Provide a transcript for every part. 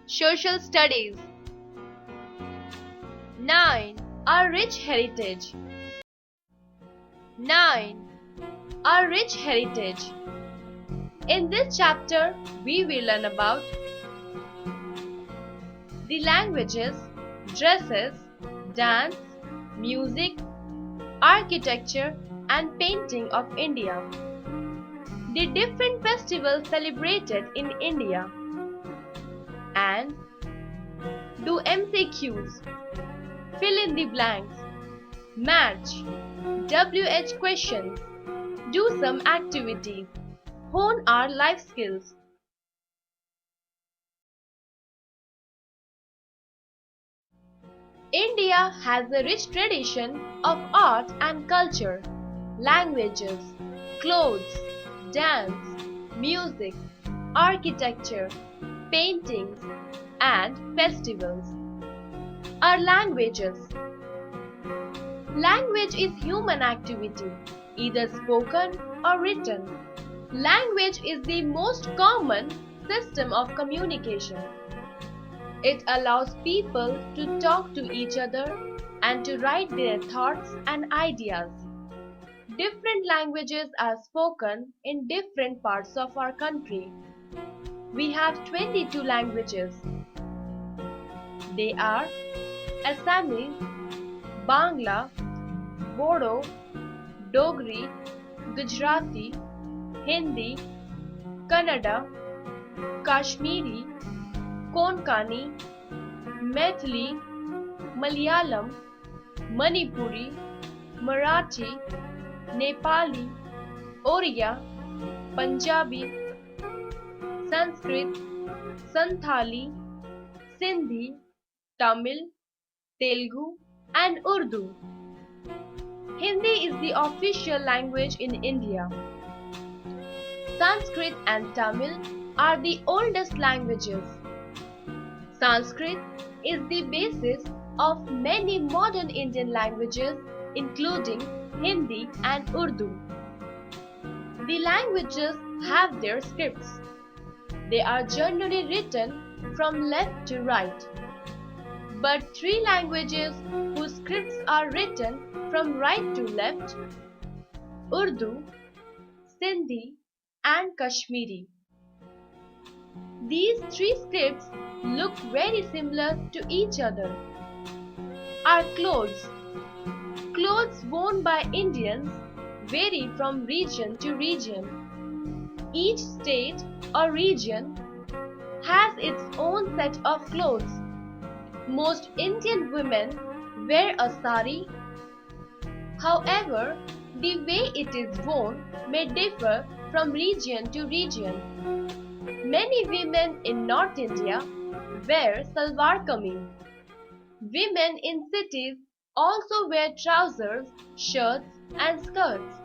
Social Studies. 9. Our rich heritage. 9. Our rich heritage. In this chapter, we will learn about the languages, dresses, dance, music, architecture and painting of India, the different festivals celebrated in India, and do MCQs, fill in the blanks, match, WH questions, do some activities, hone our life skills. India has a rich tradition of art and culture, languages, clothes, dance, music, architecture, paintings, and festivals. Our languages. Language is human activity, either spoken or written. Language is the most common system of communication. It allows people to talk to each other and to write their thoughts and ideas. Different languages are spoken in different parts of our country. We have 22 languages. They are Assamese, Bangla, Bodo, Dogri, Gujarati, Hindi, Kannada, Kashmiri, Konkani, Maithili, Malayalam, Manipuri, Marathi, Nepali, Oriya, Punjabi, Sanskrit, Santhali, Sindhi, Tamil, Telugu and Urdu. Hindi is the official language in India. Sanskrit and Tamil are the oldest languages. Sanskrit is the basis of many modern Indian languages including Hindi and Urdu. The languages have their scripts. They are generally written from left to right. But three languages whose scripts are written from right to left: Urdu, Sindhi and Kashmiri. These three scripts look very similar to each other. Our clothes. Clothes worn by Indians vary from region to region. Each state or region has its own set of clothes. Most Indian women wear a sari. However, the way it is worn may differ from region to region. Many women in North India wear salwar kameez. Women in cities also wear trousers, shirts and skirts.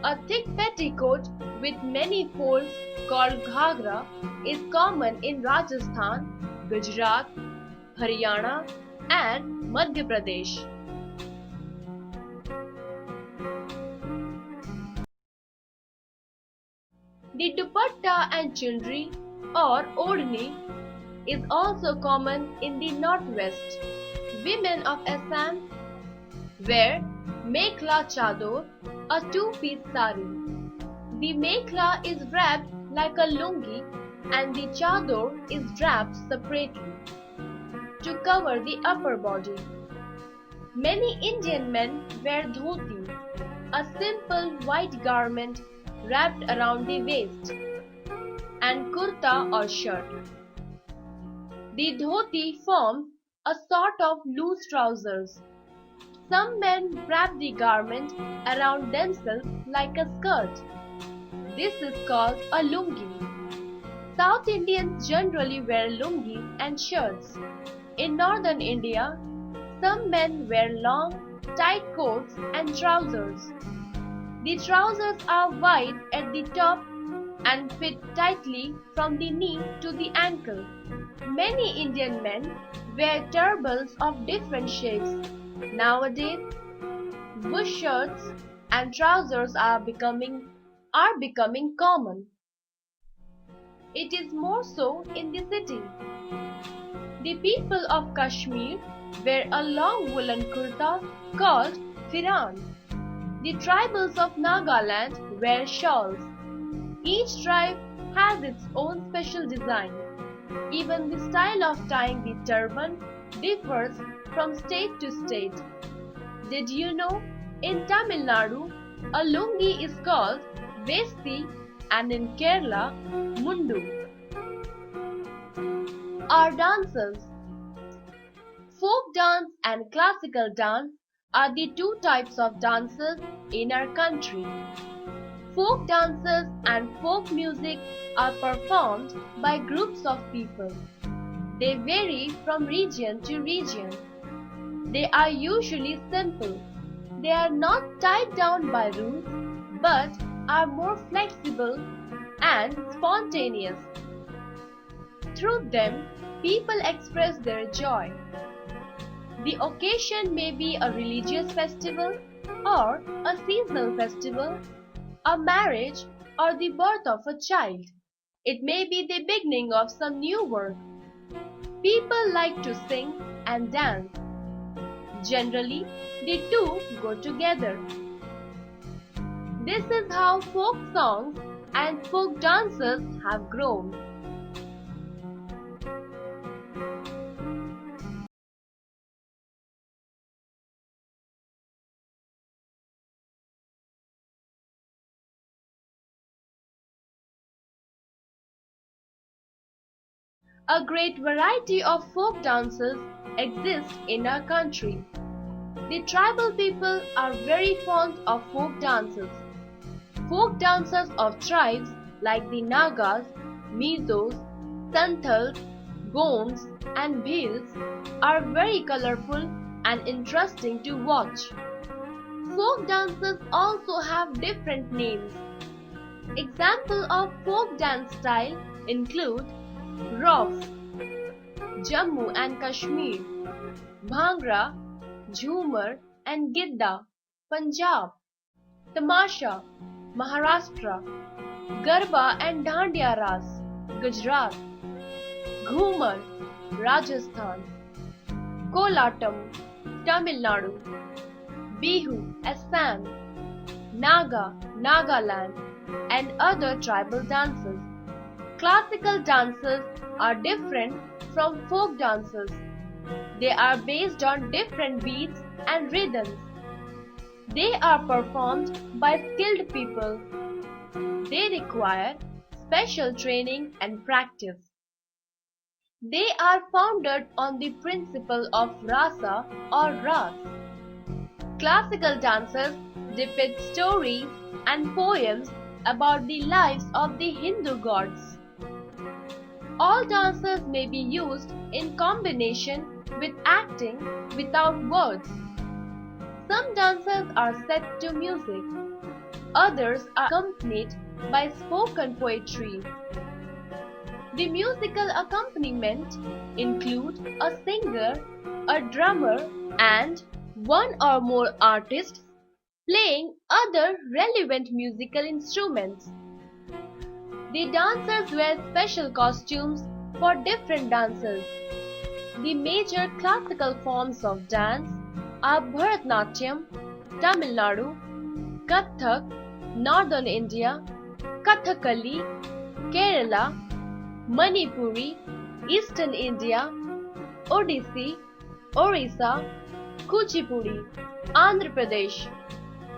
A thick petticoat with many folds called ghagra is common in Rajasthan, Gujarat, Haryana and Madhya Pradesh. The dupatta and chundri or odhni is also common in the northwest. Women of Assam wear mekhla chador, a two-piece sari. The mekhla is wrapped like a lungi and the chador is wrapped separately to cover the upper body. Many Indian men wear dhoti, a simple white garment wrapped around the waist, and kurta or shirt. The dhoti forms a sort of loose trousers. Some men wrap the garment around themselves like a skirt. This is called a lungi. South Indians generally wear lungis and shirts. In northern India, some men wear long, tight coats and trousers. The trousers are wide at the top and fit tightly from the knee to the ankle. Many Indian men wear turbans of different shapes. Nowadays, bush shirts and trousers are becoming common. It is more so in the city. The people of Kashmir wear a long woolen kurta called firan. The tribals of Nagaland wear shawls. Each tribe has its own special design. Even the style of tying the turban differs from state to state. Did you know in Tamil Nadu a lungi is called vesti and in Kerala mundu? Our dances. Folk dance and classical dance are the two types of dances in our country. Folk dances and folk music are performed by groups of people. They vary from region to region. They are usually simple. They are not tied down by rules but are more flexible and spontaneous. Through them, people express their joy. The occasion may be a religious festival or a seasonal festival, a marriage or the birth of a child. It may be the beginning of some new work. People like to sing and dance. Generally, the two go together. This is how folk songs and folk dances have grown. A great variety of folk dances exist in our country. The tribal people are very fond of folk dances. Folk dances of tribes like the Nagas, Mizos, Santals, Gonds and Bhils are very colorful and interesting to watch. Folk dances also have different names. Examples of folk dance style include Rauf, Jammu and Kashmir, Bhangra, Jhumar and Gidda, Punjab, Tamasha, Maharashtra, Garba and Dandiya Ras, Gujarat, Ghumar, Rajasthan, Kolatam, Tamil Nadu, Bihu, Assam, Naga, Nagaland, and other tribal dances. Classical dances are different from folk dances. They are based on different beats and rhythms. They are performed by skilled people. They require special training and practice. They are founded on the principle of rasa or ras. Classical dances depict stories and poems about the lives of the Hindu gods. All dances may be used in combination with acting without words. Some dances are set to music. Others are accompanied by spoken poetry. The musical accompaniment include a singer, a drummer, and one or more artists playing other relevant musical instruments. The dancers wear special costumes for different dances. The major classical forms of dance are Bharatanatyam, Tamil Nadu, Kathak, Northern India, Kathakali, Kerala, Manipuri, Eastern India, Odissi, Orissa, Kuchipudi, Andhra Pradesh.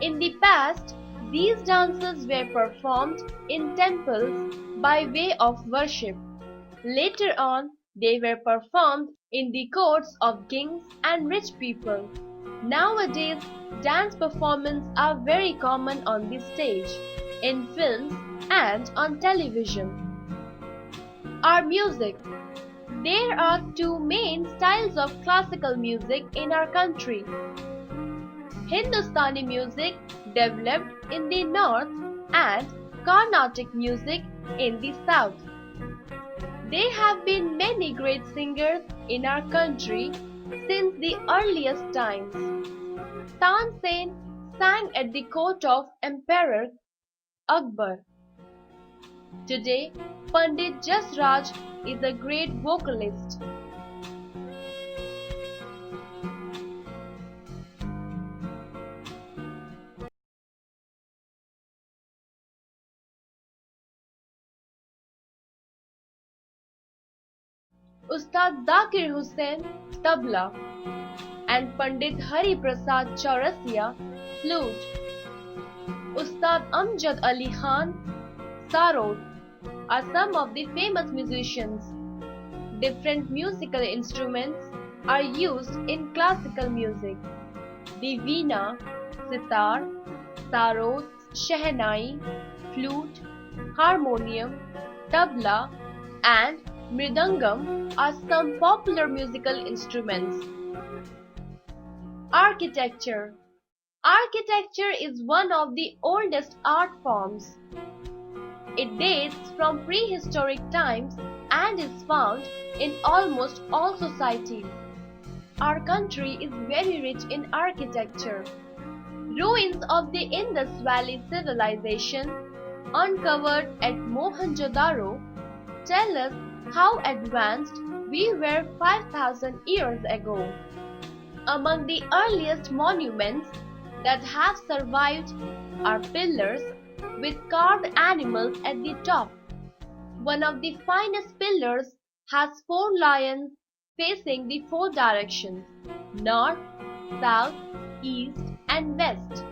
In the past, these dances were performed in temples by way of worship. Later on, they were performed in the courts of kings and rich people. Nowadays, dance performances are very common on the stage, in films and on television. Our music. There are two main styles of classical music in our country. Hindustani music developed in the north and Carnatic music in the south. There have been many great singers in our country since the earliest times. Tansen sang at the court of Emperor Akbar. Today, Pandit Jasraj is a great vocalist. Ustad Zakir Hussain tabla, and Pandit Hari Prasad Chaurasia flute. Ustad Amjad Ali Khan sarod are some of the famous musicians. Different musical instruments are used in classical music. The veena, sitar, sarod, shehnai, flute, harmonium, tabla, and mridangam are some popular musical instruments. Architecture. Architecture is one of the oldest art forms. It dates from prehistoric times and is found in almost all societies. Our country is very rich in architecture. Ruins of the Indus Valley civilization, uncovered at Mohenjo-daro, tell us how advanced we were 5,000 years ago. Among the earliest monuments that have survived are pillars with carved animals at the top. One of the finest pillars has 4 lions facing the 4 directions: north, south, east, and west.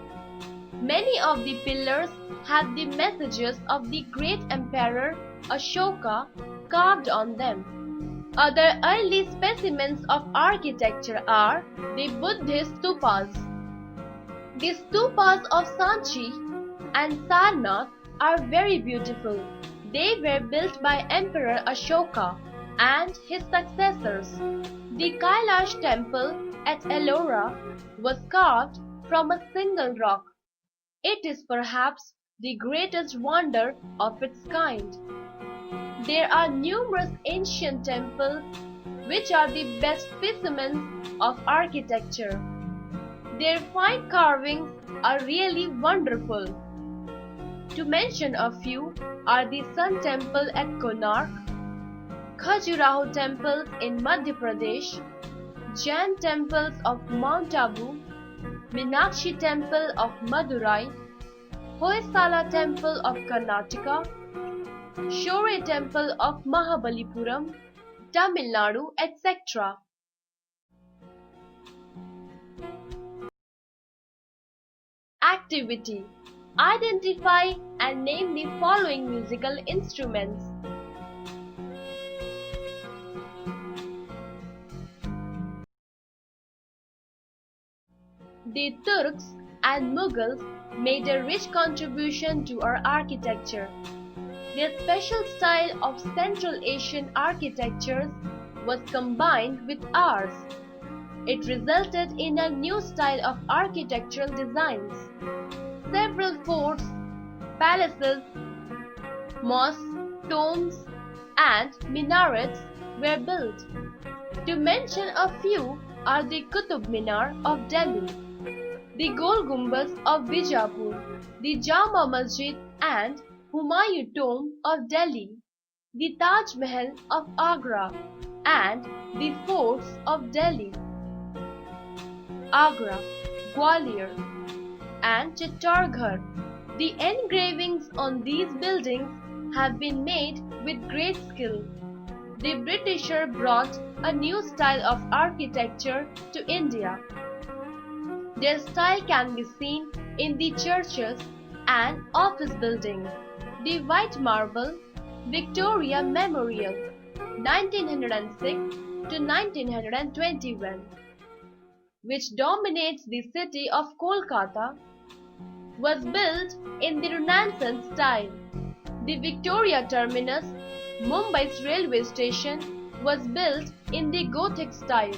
Many of the pillars have the messages of the great emperor Ashoka carved on them. Other early specimens of architecture are the Buddhist stupas. The stupas of Sanchi and Sarnath are very beautiful. They were built by Emperor Ashoka and his successors. The Kailash temple at Ellora was carved from a single rock. It is perhaps the greatest wonder of its kind. There are numerous ancient temples which are the best specimens of architecture. Their fine carvings are really wonderful. To mention a few are the Sun Temple at Konark, Khajuraho temples in Madhya Pradesh, Jain temples of Mount Abu, Meenakshi temple of Madurai, Hoysala temple of Karnataka, Shore temple of Mahabalipuram, Tamil Nadu, etc. Activity. Identify and name the following musical instruments. The Turks and Mughals made a rich contribution to our architecture. Their special style of Central Asian architectures was combined with ours. It resulted in a new style of architectural designs. Several forts, palaces, mosques, tombs, and minarets were built. To mention a few are the Qutub Minar of Delhi, the Gol Gumbaz of Bijapur, the Jama Masjid and Humayun Tomb of Delhi, the Taj Mahal of Agra, and the forts of Delhi, Agra, Gwalior, and Chittorgarh. The engravings on these buildings have been made with great skill. The Britisher brought a new style of architecture to India. Their style can be seen in the churches and office buildings. The White Marble Victoria Memorial 1906 to 1921, which dominates the city of Kolkata, was built in the Renaissance style. The Victoria Terminus, Mumbai's railway station, was built in the Gothic style.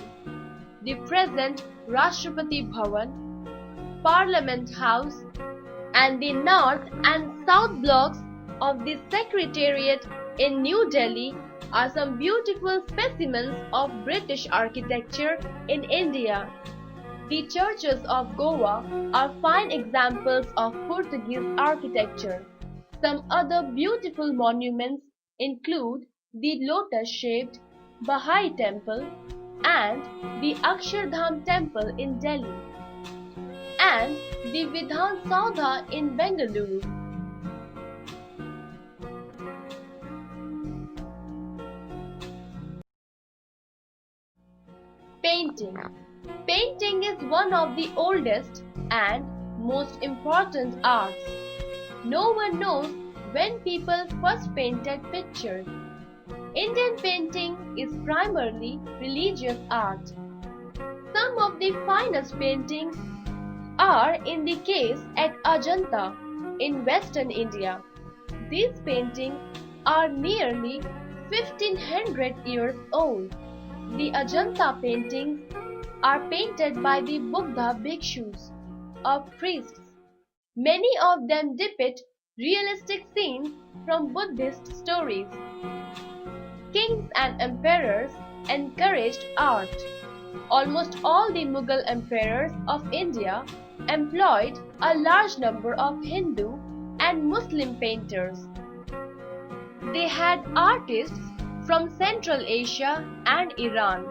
The present Rashtrapati Bhavan, Parliament House, and the north and south blocks of the Secretariat in New Delhi are some beautiful specimens of British architecture in India. The churches of Goa are fine examples of Portuguese architecture. Some other beautiful monuments include the lotus-shaped Bahai Temple and the Akshardham Temple in Delhi, and the Vidhan Saudha in Bengaluru. Painting. Painting is one of the oldest and most important arts. No one knows when people first painted pictures. Indian painting is primarily religious art. Some of the finest paintings are in the caves at Ajanta in western India. These paintings are nearly 1500 years old. The Ajanta paintings are painted by the Buddha bhikshus or priests. Many of them depict realistic scenes from Buddhist stories. Kings and emperors encouraged art. Almost all the Mughal emperors of India employed a large number of Hindu and Muslim painters. They had artists from Central Asia and Iran.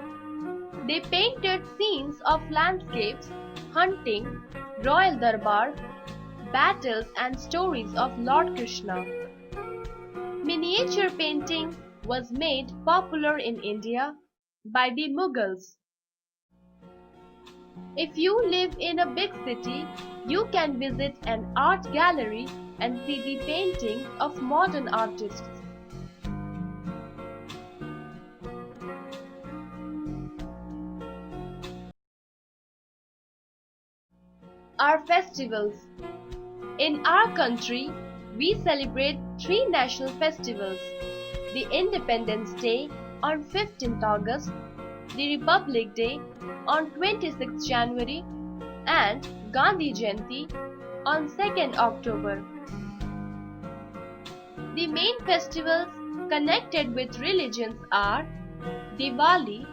They painted scenes of landscapes, hunting, royal darbar, battles and stories of Lord Krishna. Miniature painting was made popular in India by the Mughals. If you live in a big city, you can visit an art gallery and see the paintings of modern artists. Our festivals. In our country, we celebrate three national festivals: the Independence Day on 15th August, the Republic Day on 26th January, and Gandhi Jayanti on 2nd October. The main festivals connected with religions are Diwali,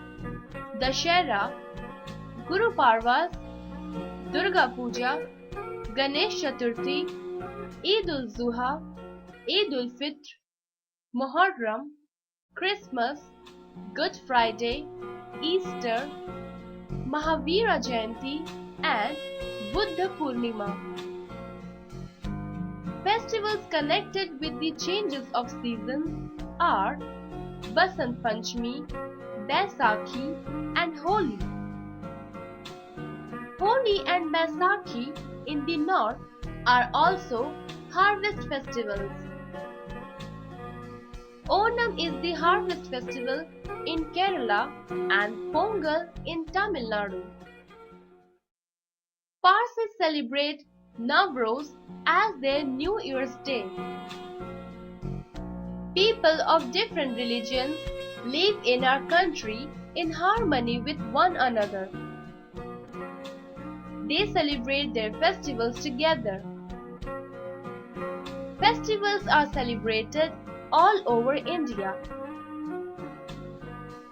Dashera, Guru Parvas, Durga Puja, Ganesh Chaturthi, Eid-ul-Zuha, Eid-ul-Fitr, Muharram, Christmas, Good Friday, Easter, Mahavira Jayanti and Buddha Purnima. Festivals connected with the changes of seasons are Basant Panchami, Baisakhi and Holi. Holi and Baisakhi in the north are also harvest festivals. Onam is the harvest festival in Kerala and Pongal in Tamil Nadu. Parsis celebrate Navroz as their New Year's Day. People of different religions live in our country in harmony with one another. They celebrate their festivals together. Festivals are celebrated all over India.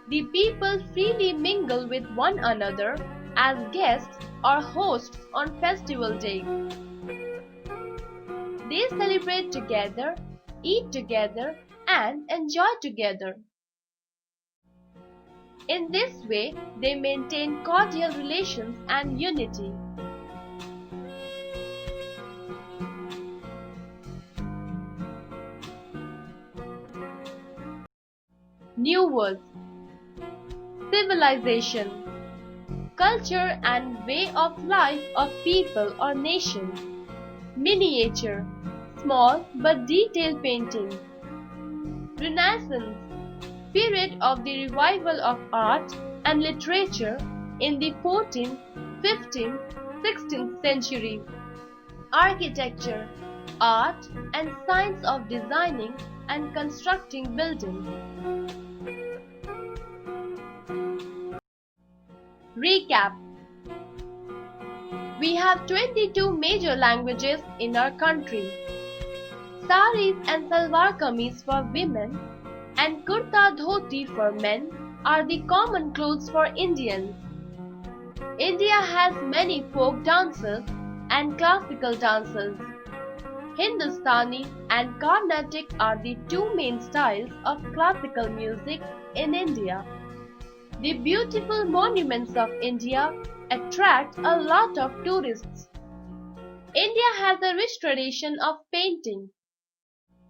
The people freely mingle with one another as guests or hosts on festival days. They celebrate together, eat together, and enjoy together. In this way, they maintain cordial relations and unity. New words: civilization, culture and way of life of people or nation. Miniature, small but detailed painting. Renaissance, period of the revival of art and literature in the 14th, 15th, 16th centuries. Architecture, art and science of designing and constructing buildings. Recap. We have 22 major languages in our country. Saris and salwar kameez for women and kurta dhoti for men are the common clothes for Indians. India has many folk dances and classical dances. Hindustani and Carnatic are the two main styles of classical music in India. The beautiful monuments of India attract a lot of tourists. India has a rich tradition of painting.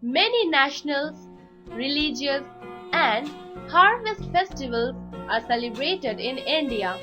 Many nationals, religious, and harvest festivals are celebrated in India.